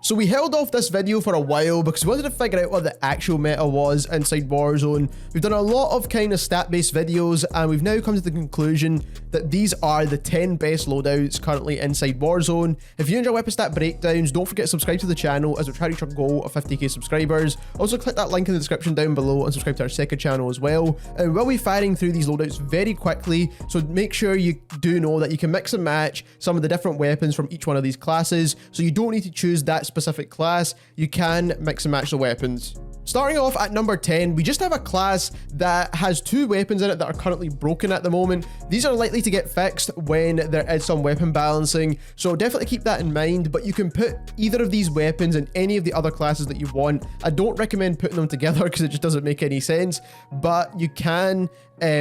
So we held off this video for a while because we wanted to figure out what the actual meta was inside Warzone. We've done a lot of kind of stat-based videos and we've now come to the conclusion that these are the 10 best loadouts currently inside Warzone. If you enjoy weapon stat breakdowns, don't forget to subscribe to the channel as we're trying to reach our goal of 50k subscribers. Also click that link in the description down below and subscribe to our second channel as well. And we'll be firing through these loadouts very quickly, so make sure you do know that you can mix and match some of the different weapons from each one of these classes, so you don't need to choose that specific class. You can mix and match the weapons. Starting off at number 10, we just have a class that has two weapons in it that are currently broken at the moment. These are likely to get fixed when there is some weapon balancing, so definitely keep that in mind, but you can put either of these weapons in any of the other classes that you want. I don't recommend putting them together because it just doesn't make any sense, but you can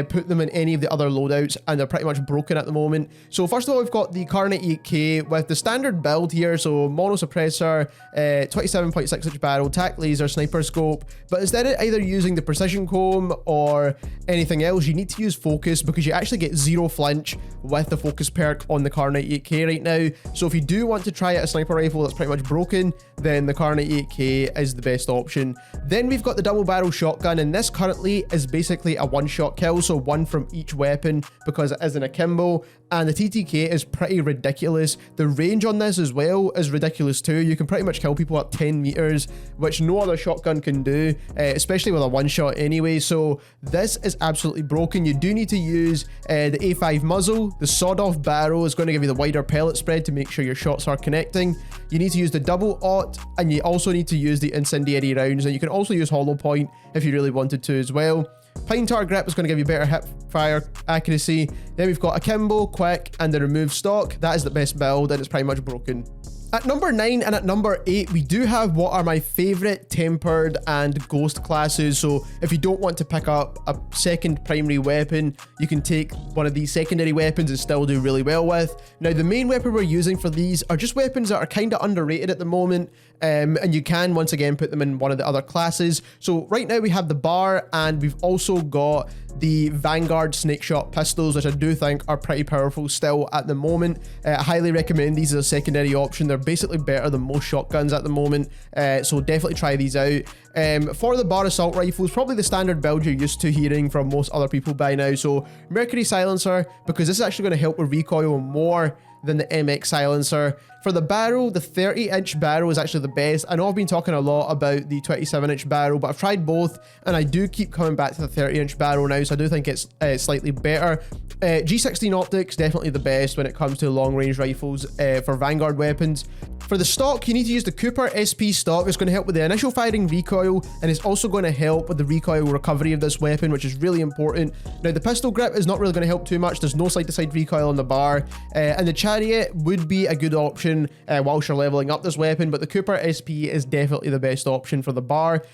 put them in any of the other loadouts and they're pretty much broken at the moment. So first of all, we've got the Kar 98K with the standard build here, so mono suppressor, 27.6 inch barrel, tac laser, sniper scope, but instead of either using the precision comb or anything else, you need to use focus because you actually get zero flinch with the focus perk on the Kar 98K right now. So if you do want to try out a sniper rifle that's pretty much broken, then the Kar 98K is the best option. Then we've got the double barrel shotgun, and this currently is basically a one-shot kill, so one from each weapon because it is an akimbo, and the TTK is pretty ridiculous. The range on this as well is ridiculous too. You can pretty much kill people at 10 meters, which no other shotgun can do, especially with a one shot anyway. So this is absolutely broken. You do need to use the A5 muzzle. The sawed-off barrel is going to give you the wider pellet spread to make sure your shots are connecting. You need to use the double aught, and you also need to use the incendiary rounds, and you can also use hollow point if you really wanted to as well. Pine tar grip is going to give you better hip fire accuracy. Then we've got akimbo, quick, and the remove stock. That is the best build, and it's pretty much broken. At number 9 and at number 8, we do have what are my favorite tempered and ghost classes. So if you don't want to pick up a second primary weapon, you can take one of these secondary weapons and still do really well with. Now, the main weapon we're using for these are just weapons that are kind of underrated at the moment, and you can once again put them in one of the other classes. So right now we have the bar, and we've also got the Vanguard snake shot pistols, which I do think are pretty powerful still at the moment. I highly recommend these as a secondary option. They're basically better than most shotguns at the moment, so definitely try these out. For the bar assault rifles, probably the standard build you're used to hearing from most other people by now. So Mercury silencer, because this is actually going to help with recoil more than the MX silencer. For the barrel, the 30-inch barrel is actually the best. I know I've been talking a lot about the 27-inch barrel, but I've tried both, and I do keep coming back to the 30-inch barrel now, so I do think it's slightly better. G16 optics, definitely the best when it comes to long-range rifles for Vanguard weapons. For the stock, you need to use the Cooper SP stock. It's going to help with the initial firing recoil, and it's also going to help with the recoil recovery of this weapon, which is really important. Now, the pistol grip is not really going to help too much. There's no side-to-side recoil on the bar, and the Chariot would be a good option whilst you're leveling up this weapon, but the Cooper SP is definitely the best option for the bar.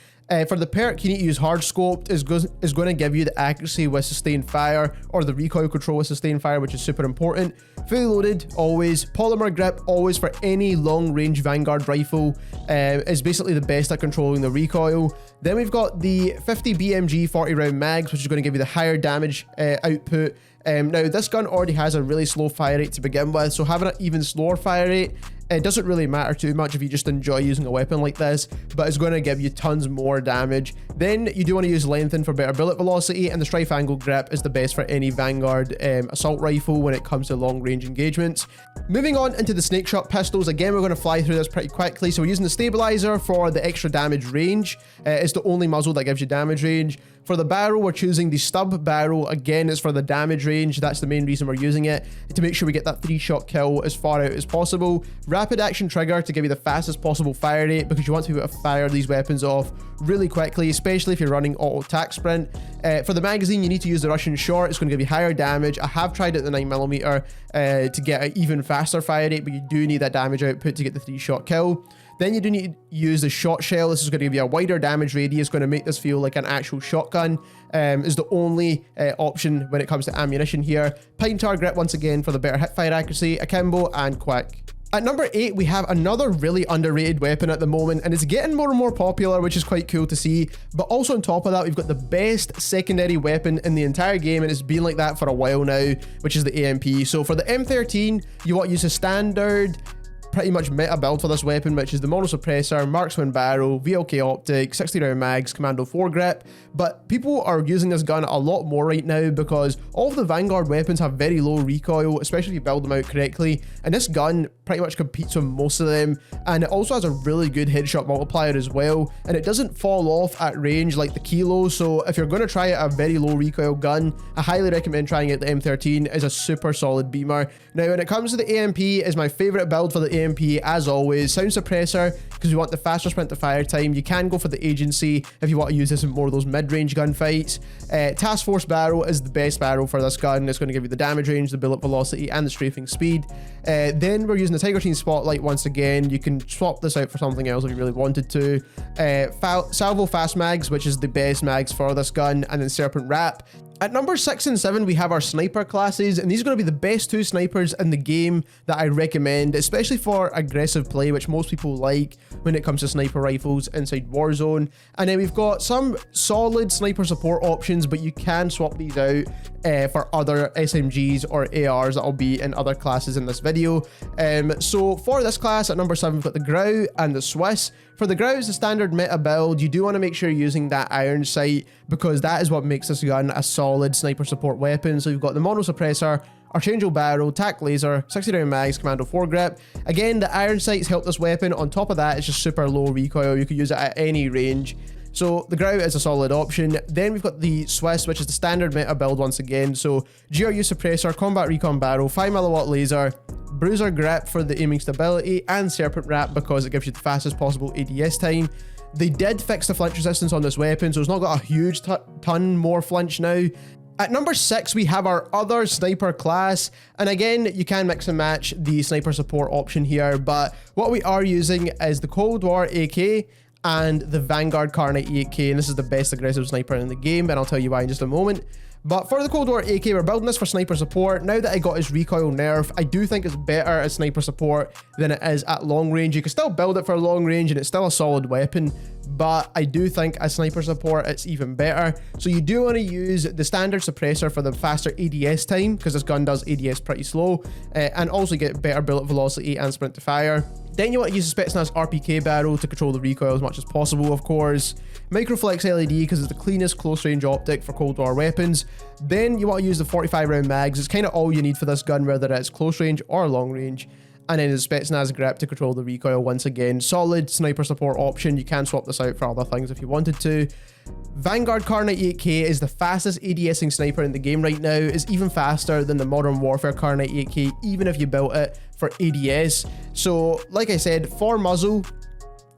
For the perk, you need to use hard scoped. Is going to give you the accuracy with sustained fire, or the recoil control with sustained fire, which is super important. Fully loaded, always. Polymer grip, always, for any long range Vanguard rifle, is basically the best at controlling the recoil. Then we've got the 50 BMG 40 round mags, which is going to give you the higher damage output. Now, this gun already has a really slow fire rate to begin with, so having an even slower fire rate, it doesn't really matter too much if you just enjoy using a weapon like this, but it's going to give you tons more damage. Then you do want to use lengthen for better bullet velocity, and the strife angle grip is the best for any Vanguard assault rifle when it comes to long range engagements. Moving on into the snake shot pistols, again, we're going to fly through this pretty quickly. So we're using the stabilizer for the extra damage range. It's the only muzzle that gives you damage range. For the barrel, we're choosing the stub barrel. Again, it's for the damage range. That's the main reason we're using it, to make sure we get that 3-shot kill as far out as possible. Rapid action trigger to give you the fastest possible fire rate, because you want to be able to fire these weapons off really quickly, especially if you're running auto tac sprint. For the magazine, you need to use the Russian short. It's going to give you higher damage. I have tried it at the 9mm to get an even faster fire rate, but you do need that damage output to get the 3-shot kill. Then you do need to use the shot shell. This is going to give you a wider damage radius, going to make this feel like an actual shotgun. Is the only option when it comes to ammunition here. Pine tar grip, once again, for the better hip fire accuracy, akimbo, and quick. At number 8, we have another really underrated weapon at the moment, and it's getting more and more popular, which is quite cool to see. But also on top of that, we've got the best secondary weapon in the entire game, and it's been like that for a while now, which is the AMP. So for the M13, you want to use a standard pretty much meta build for this weapon, which is the mono suppressor, marksman barrel, VLK optic, 60 round mags, commando foregrip. But people are using this gun a lot more right now because all of the vanguard weapons have very low recoil, especially if you build them out correctly, and this gun pretty much competes with most of them, and it also has a really good headshot multiplier as well, and it doesn't fall off at range like the Kilo. So if you're going to try a very low recoil gun, I highly recommend trying it. The M13 is a super solid beamer. Now when it comes to the AMP, is my favorite build for the AMP as always. Sound suppressor, because you want the faster sprint to fire time. You can go for the agency if you want to use this in more of those mid-range gunfights. Task force barrel is the best barrel for this gun. It's going to give you the damage range, the bullet velocity, and the strafing speed. Then we're using the Tiger Team Spotlight once again. You can swap this out for something else if you really wanted to. Salvo fast mags, which is the best mags for this gun, and then Serpent Wrap. At number 6 and 7, we have our sniper classes, and these are going to be the best two snipers in the game that I recommend, especially for aggressive play, which most people like when it comes to sniper rifles inside Warzone. And then we've got some solid sniper support options, but you can swap these out for other SMGs or ARs that will be in other classes in this video. So for this class, at number 7, we've got the GRAU and the Swiss. For the GRAU is the standard meta build. You do want to make sure you're using that iron sight, because that is what makes this gun a solid sniper support weapon. So you've got the mono suppressor, archangel barrel, tac laser, 60 round mags, commando foregrip. Again, the iron sights help this weapon. On top of that, it's just super low recoil. You can use it at any range. So the GRAU is a solid option. Then we've got the Swiss, which is the standard meta build once again. So GRU suppressor, combat recon barrel, 5mm laser, bruiser grip for the aiming stability, and Serpent Wrap because it gives you the fastest possible ADS time. They did fix the flinch resistance on this weapon, so it's not got a huge ton more flinch now. At number 6, we have our other sniper class, and again, you can mix and match the sniper support option here, but what we are using is the Cold War AK and the Vanguard Carnite 8K, and this is the best aggressive sniper in the game, and I'll tell you why in just a moment. But for the Cold War AK, we're building this for sniper support. Now that I got his recoil nerf, I do think it's better as sniper support than it is at long range. You can still build it for long range and it's still a solid weapon, but I do think as sniper support, it's even better. So you do want to use the standard suppressor for the faster ADS time, because this gun does ADS pretty slow, and also get better bullet velocity and sprint to fire. Then you want to use the Spetsnaz RPK barrel to control the recoil as much as possible, of course. Microflex LED because it's the cleanest close range optic for Cold War weapons. Then you want to use the 45 round mags. It's kind of all you need for this gun, whether it's close range or long range. And then the Spetsnaz grip to control the recoil once again. Solid sniper support option. You can swap this out for other things if you wanted to. Vanguard Carnite 8K is the fastest ADSing sniper in the game right now. It's even faster than the Modern Warfare Carnite 8K, even if you built it for ADS. So, like I said, for muzzle,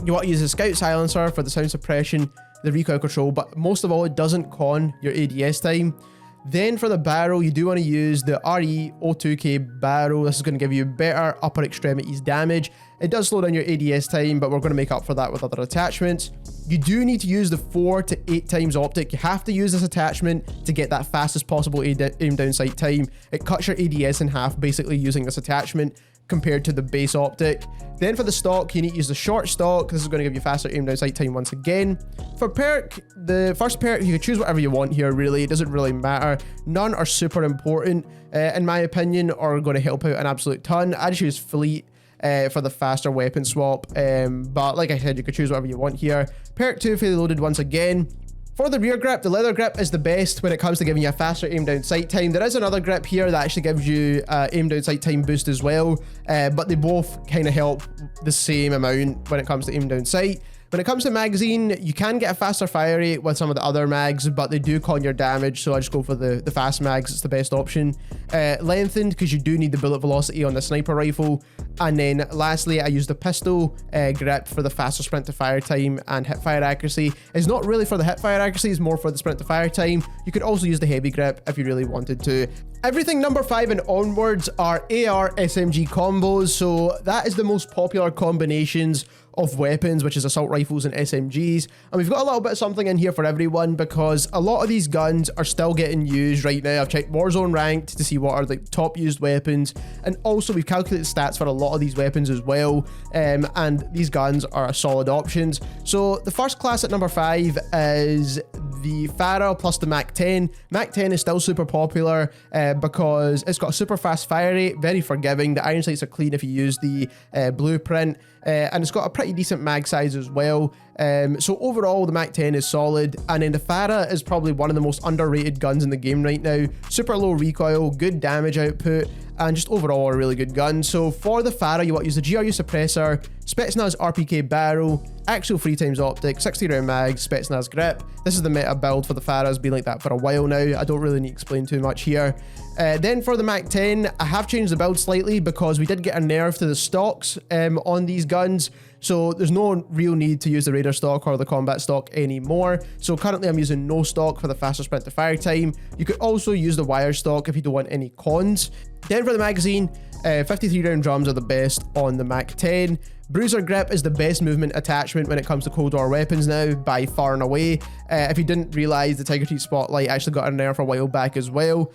you want to use a Scout Silencer for the sound suppression, the recoil control, but most of all, it doesn't con your ADS time. Then for the barrel, you do want to use the RE02K barrel. This is going to give you better upper extremities damage. It does slow down your ADS time, but we're going to make up for that with other attachments. You do need to use the 4 to 8 times optic. You have to use this attachment to get that fastest possible aim down sight time. It cuts your ADS in half basically using this attachment compared to the base optic. Then for the stock, you need to use the short stock. This is going to give you faster aim down sight time once again. For perk, the first perk, you can choose whatever you want here, really. It doesn't really matter. None are super important, in my opinion, or going to help out an absolute ton. I just use Fleet for the faster weapon swap, but like I said, you could choose whatever you want here. Perk 2, fully loaded once again. For the rear grip, the leather grip is the best when it comes to giving you a faster aim down sight time. There is another grip here that actually gives you aim down sight time boost as well, but they both kind of help the same amount when it comes to aim down sight. When it comes to magazine, you can get a faster fire rate with some of the other mags, but they do con your damage, so I just go for the fast mags. It's the best option. Lengthened, because you do need the bullet velocity on the sniper rifle. And then lastly, I use the pistol grip for the faster sprint to fire time and hip fire accuracy. It's not really for the hip fire accuracy, it's more for the sprint to fire time. You could also use the heavy grip if you really wanted to. Everything number 5 and onwards are AR SMG combos, so that is the most popular combinations of weapons, which is assault rifles and SMGs. And we've got a little bit of something in here for everyone, because a lot of these guns are still getting used right now. I've checked Warzone Ranked to see what are the top used weapons, and also we've calculated stats for a lot of these weapons as well, and these guns are solid options. So the first class at number 5 is the FARA plus the Mac 10. Mac 10 is still super popular because it's got a super fast fire rate, very forgiving. The iron sights are clean if you use the blueprint, and it's got a pretty decent mag size as well. So overall, the Mac 10 is solid, and then the FARA is probably one of the most underrated guns in the game right now. Super low recoil, good damage output, and just overall a really good gun. So for the FARA, you want to use the GRU suppressor, Spetsnaz RPK barrel, actual 3x optic, 60 round mags, Spetsnaz grip. This is the meta build for the FARA. It's been like that for a while now. I don't really need to explain too much here. Then for the Mac 10, I have changed the build slightly because we did get a nerf to the stocks on these guns. So there's no real need to use the Raider stock or the combat stock anymore. So currently I'm using no stock for the faster sprint to fire time. You could also use the wire stock if you don't want any cons. Then for the magazine, 53 round drums are the best on the Mac 10. Bruiser grip is the best movement attachment when it comes to Cold War weapons now, by far and away. If you didn't realize, the Tiger Teeth Spotlight actually got a nerf a while back as well.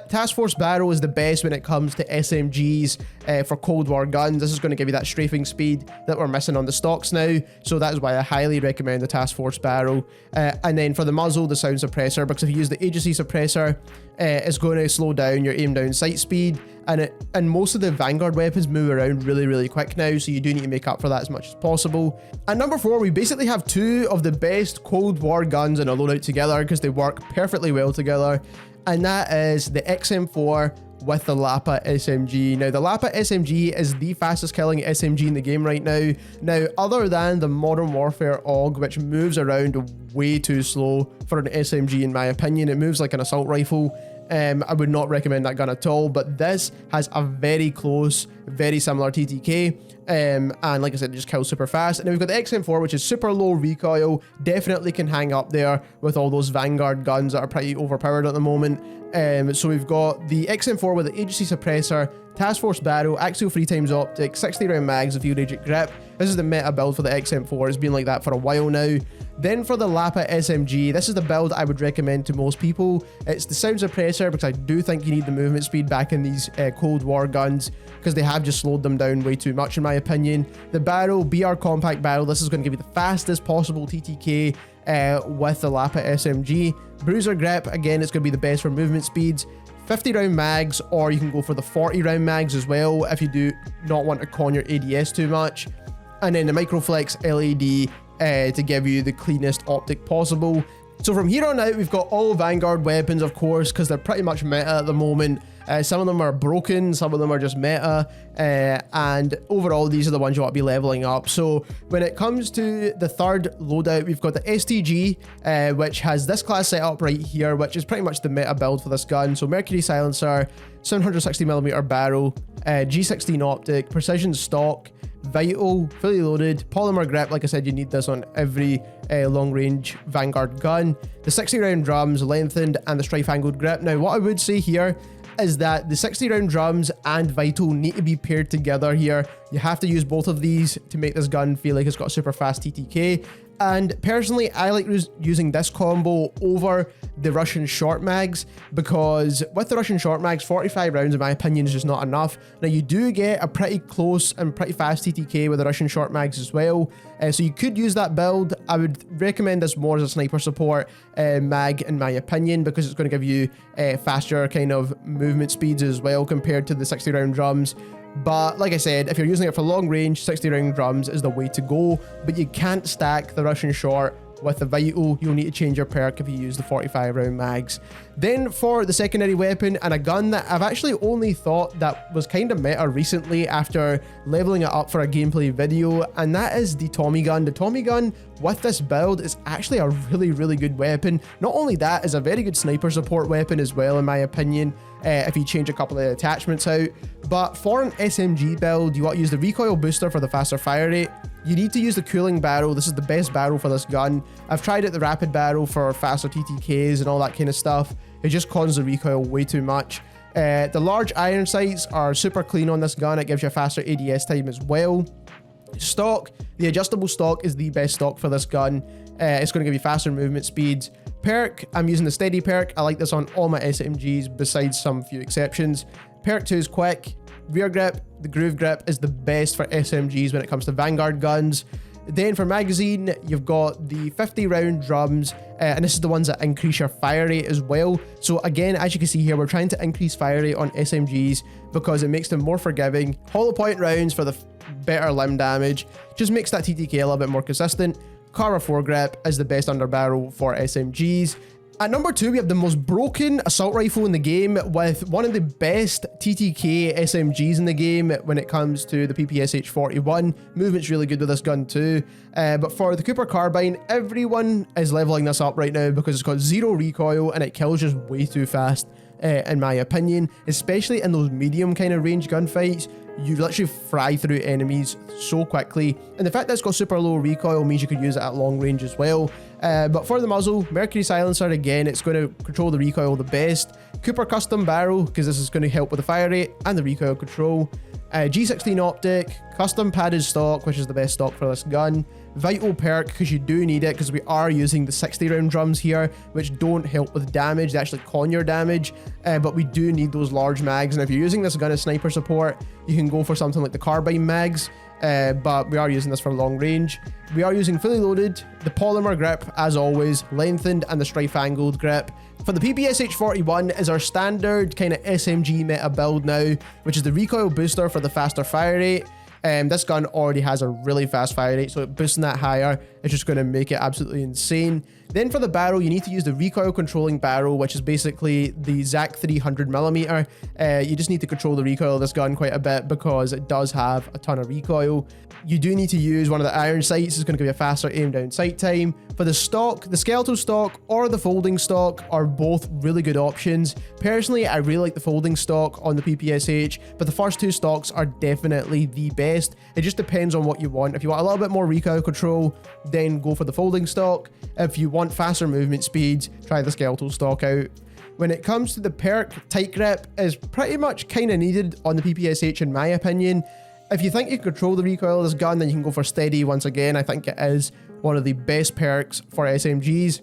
Task Force barrel is the best when it comes to SMGs for Cold War guns. This is going to give you that strafing speed that we're missing on the stocks now, so that is why I highly recommend the Task Force barrel. And then for the muzzle, the sound suppressor, because if you use the agency suppressor, it's going to slow down your aim down sight speed, and most of the Vanguard weapons move around really quick now, so you do need to make up for that as much as possible. At number 4, we basically have two of the best Cold War guns in a loadout together because they work perfectly well together, and that is the XM4 with the LAPA SMG. Now, the LAPA SMG is the fastest killing SMG in the game right now. Now, other than the Modern Warfare AUG, which moves around way too slow for an SMG in my opinion, it moves like an assault rifle. I would not recommend that gun at all, but this has a very close, very similar TTK, and like I said, it just kills super fast. And then we've got the XM4, which is super low recoil, definitely can hang up there with all those Vanguard guns that are pretty overpowered at the moment. So we've got the XM4 with the agency suppressor, Task Force barrel, axial 3x optic, 60 round mags, a field agent grip. This is the meta build for the XM4. It's been like that for a while now. Then for the LAPA SMG, this is the build I would recommend to most people. It's the sound suppressor, because I do think you need the movement speed back in these Cold War guns, because they have just slowed them down way too much in my opinion. The barrel, BR compact barrel, this is going to give you the fastest possible TTK with the LAPA SMG. Bruiser grip, again, it's going to be the best for movement speeds. 50 round mags, or you can go for the 40 round mags as well if you do not want to con your ADS too much. And then the Microflex LED to give you the cleanest optic possible. So from here on out, we've got all Vanguard weapons, of course, because they're pretty much meta at the moment. Some of them are broken, some of them are just meta, and overall, these are the ones you want to be leveling up. So when it comes to the third loadout, we've got the STG, which has this class set up right here, which is pretty much the meta build for this gun. So Mercury silencer, 760mm barrel, G16 optic, precision stock, vital, fully loaded, polymer grip. Like I said, you need this on every long range Vanguard gun. The 60 round drums, lengthened, and the strife angled grip. Now, what I would say here is that the 60 round drums and vital need to be paired together here. You have to use both of these to make this gun feel like it's got a super fast TTK. And personally, I like using this combo over the Russian short mags, because with the Russian short mags, 45 rounds in my opinion is just not enough. Now, you do get a pretty close and pretty fast TTK with the Russian short mags as well, so you could use that build. I would recommend this more as a sniper support mag in my opinion, because it's going to give you faster kind of movement speeds as well compared to the 60 round drums. But like I said, if you're using it for long range, 60 round drums is the way to go, but you can't stack the Russian short with the vital. You'll need to change your perk if you use the 45 round mags. Then for the secondary weapon, and a gun that I've actually only thought that was kind of meta recently after leveling it up for a gameplay video, and that is the Tommy gun. The Tommy gun with this build is actually a really good weapon. Not only that, is a very good sniper support weapon as well in my opinion, if you change a couple of attachments out. But for an SMG build, you want to use the recoil booster for the faster fire rate. You need to use the cooling barrel. This is the best barrel for this gun. I've tried it, the rapid barrel, for faster TTKs and all that kind of stuff. It just cons the recoil way too much. The large iron sights are super clean on this gun. It gives you a faster ADS time as well. Stock, the adjustable stock is the best stock for this gun. It's going to give you faster movement speeds. Perk, I'm using the steady perk. I like this on all my SMGs besides some few exceptions. Perk 2 is quick. Rear grip, the groove grip is the best for SMGs when it comes to Vanguard guns. Then for magazine, you've got the 50 round drums, and this is the ones that increase your fire rate as well. So again, as you can see here, we're trying to increase fire rate on SMGs because it makes them more forgiving. Hollow point rounds for the better limb damage, just makes that TTK a little bit more consistent. Cara foregrip is the best under barrel for SMGs. At number 2, we have the most broken assault rifle in the game with one of the best TTK SMGs in the game when it comes to the PPSH 41. Movement's really good with this gun too. But for the Cooper carbine, everyone is leveling this up right now because it's got 0 recoil and it kills just way too fast, in my opinion. Especially in those medium kind of range gunfights, you literally fry through enemies so quickly. And the fact that it's got super low recoil means you could use it at long range as well. But for the muzzle, Mercury silencer, again, it's going to control the recoil the best. Cooper custom barrel, because this is going to help with the fire rate and the recoil control. G16 optic, custom padded stock, which is the best stock for this gun. Vital perk, because you do need it, because we are using the 60 round drums here, which don't help with damage, they actually con your damage, but we do need those large mags. And if you're using this gun as sniper support, you can go for something like the carbine mags, but we are using this for long range. We are using fully loaded, the polymer grip as always, lengthened, and the strife angled grip. For the PPSH 41 is our standard kind of SMG meta build now, which is the recoil booster for the faster fire rate. This gun already has a really fast fire rate, so boosting that higher is just going to make it absolutely insane. Then for the barrel, you need to use the recoil controlling barrel, which is basically the ZAC 300mm. You just need to control the recoil of this gun quite a bit because it does have a ton of recoil. You do need to use one of the iron sights. It's going to give you a faster aim down sight time. For the stock, the skeletal stock or the folding stock are both really good options. Personally, I really like the folding stock on the PPSH, but the first 2 stocks are definitely the best. It just depends on what you want. If you want a little bit more recoil control, then go for the folding stock. If you want faster movement speeds, try the skeletal stock out. When it comes to the perk, tight grip is pretty much kind of needed on the PPSH in my opinion. If you think you can control the recoil of this gun, then you can go for steady once again. I think it is one of the best perks for SMGs.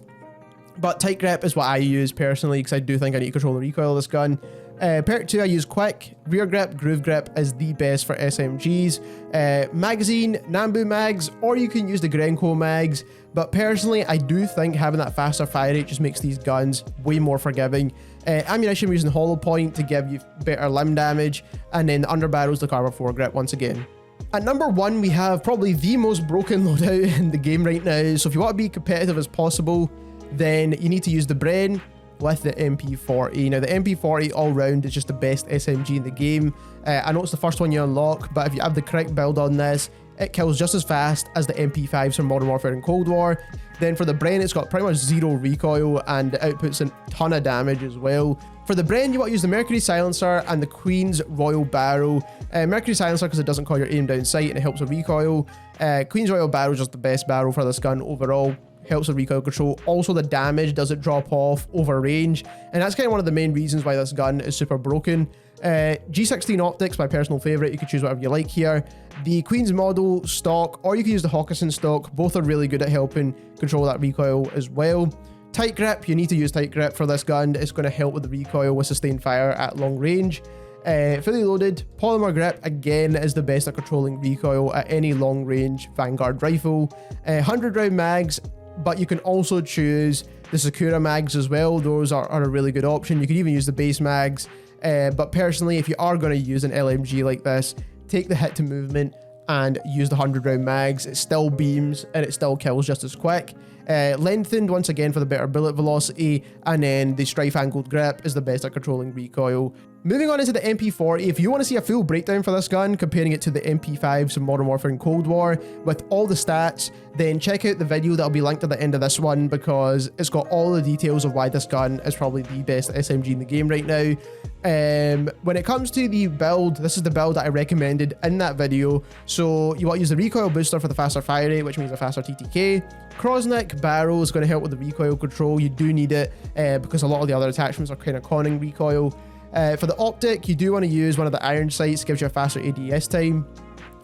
But tight grip is what I use personally because I do think I need to control the recoil of this gun. Perk 2 I use quick. Rear grip, groove grip is the best for SMGs. Magazine, Nambu mags, or you can use the Grenco mags. But personally, I do think having that faster fire rate just makes these guns way more forgiving. Ammunition, we're using hollow point to give you better limb damage. And then the underbarrel's the carbon foregrip once again. At number 1, we have probably the most broken loadout in the game right now. So if you want to be competitive as possible, then you need to use the BREN with the MP40. Now the MP40 all round is just the best SMG in the game. I know it's the first one you unlock, but if you have the correct build on this, it kills just as fast as the MP5s from Modern Warfare and Cold War. Then for the BREN, it's got pretty much 0 recoil and it outputs a ton of damage as well. For the BREN, you want to use the Mercury silencer and the Queen's Royal barrel. Mercury silencer because it doesn't call your aim down sight and it helps with recoil. Queen's Royal barrel is just the best barrel for this gun overall. Helps with recoil control. Also, the damage doesn't drop off over range, and that's kind of one of the main reasons why this gun is super broken. G16 optics, my personal favorite. You can choose whatever you like here. The Queen's model stock, or you can use the Hawkinson stock. Both are really good at helping control that recoil as well. Tight grip, you need to use tight grip for this gun. It's going to help with the recoil with sustained fire at long range. Fully loaded, polymer grip again is the best at controlling recoil at any long range Vanguard rifle. 100 round mags, but you can also choose the Sakura mags as well. Those are a really good option. You can even use the base mags, but personally, if you are going to use an LMG like this, take the hit to movement and use the 100 round mags. It still beams and it still kills just as quick. Lengthened once again for the better bullet velocity, and then the strife angled grip is the best at controlling recoil. Moving on into the MP40, if you want to see a full breakdown for this gun, comparing it to the MP5s in Modern Warfare and Cold War with all the stats, then check out the video that'll be linked at the end of this one because it's got all the details of why this gun is probably the best SMG in the game right now. When it comes to the build, this is the build that I recommended in that video. So you want to use the recoil booster for the faster fire rate, which means a faster TTK. Crossneck barrel is going to help with the recoil control. You do need it because a lot of the other attachments are kind of conning recoil. For the optic, you do want to use one of the iron sights, gives you a faster ADS time.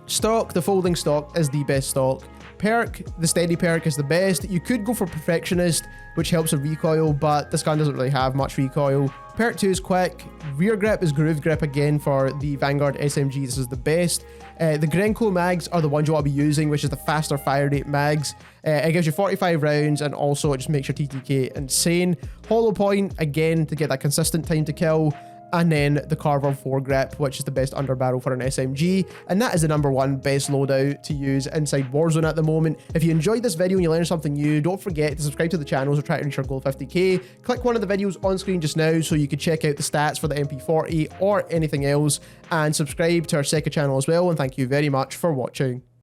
Stock, the folding stock is the best stock. Perk, the steady perk is the best. You could go for perfectionist, which helps with recoil, but this gun doesn't really have much recoil Perk 2 is quick. Rear grip is groove grip again for the Vanguard SMG. This is the best. The Grenco mags are the ones you want to be using, which is the faster fire rate mags. It gives you 45 rounds, and also it just makes your TTK insane. Hollow point, again, to get that consistent time to kill. And then the Carver 4 grip, which is the best underbarrel for an SMG. And that is the #1 best loadout to use inside Warzone at the moment. If you enjoyed this video and you learned something new, don't forget to subscribe to the channel as we're trying to reach our goal of 50k. Click one of the videos on screen just now so you can check out the stats for the MP40 or anything else. And subscribe to our second channel as well. And thank you very much for watching.